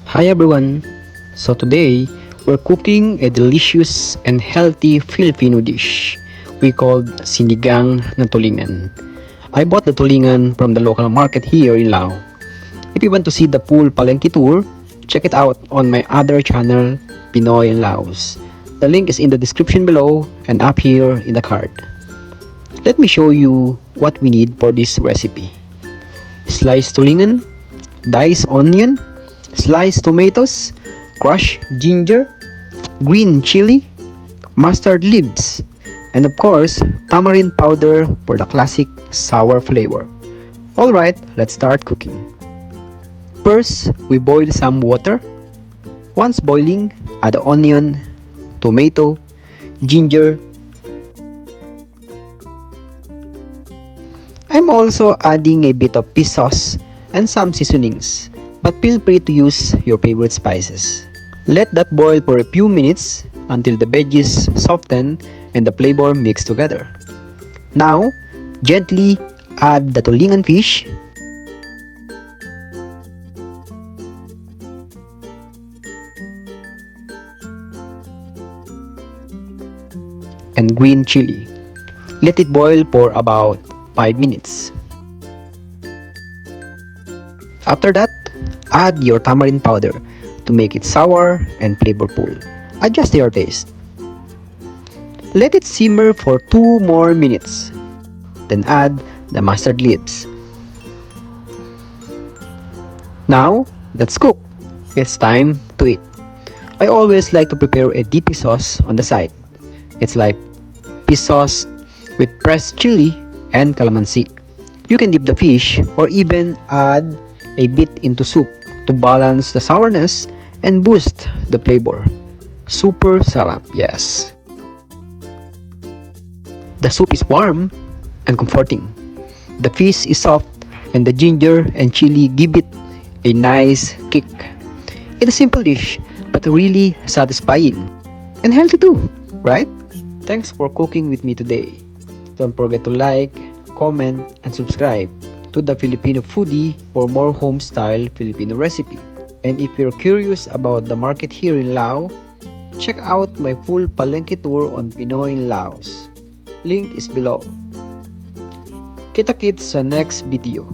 Hi everyone! So today, we're cooking a delicious and healthy Filipino dish we called Sinigang na Tulingan. I bought the tulingan from the local market here in Laos. If you want to see the full Palengke tour, check it out on my other channel, Pinoy in Laos. The link is in the description below and up here in the card. Let me show you what we need for this recipe. Sliced tulingan, diced onion, sliced tomatoes, crushed ginger, green chili, mustard leaves, and of course, tamarind powder for the classic sour flavor. Alright, let's start cooking. First, we boil some water. Once boiling, add the onion, tomato, ginger. I'm also adding a bit of fish sauce and some seasonings, but feel free to use your favorite spices. Let that boil for a few minutes until the veggies soften and the flavor mix together. Now, gently add the tulingan fish and green chili. Let it boil for about 5 minutes. After that, add your tamarind powder to make it sour and flavorful. Adjust your taste. Let it simmer for 2 more minutes. Then add the mustard leaves. Now, let's cook. It's time to eat. I always like to prepare a dippy sauce on the side. It's like fish sauce with pressed chili and calamansi. You can dip the fish or even add a bit into soup to balance the sourness and boost the flavor. Super sarap, yes. The soup is warm and comforting. The fish is soft and the ginger and chili give it a nice kick. It's a simple dish but really satisfying and healthy too, right? Thanks for cooking with me today. Don't forget to like, comment, and subscribe to the Filipino Foodie for more home-style Filipino recipe. And if you're curious about the market here in Laos, check out my full Palengke tour on Pinoy in Laos. Link is below. Kita-kits sa next video.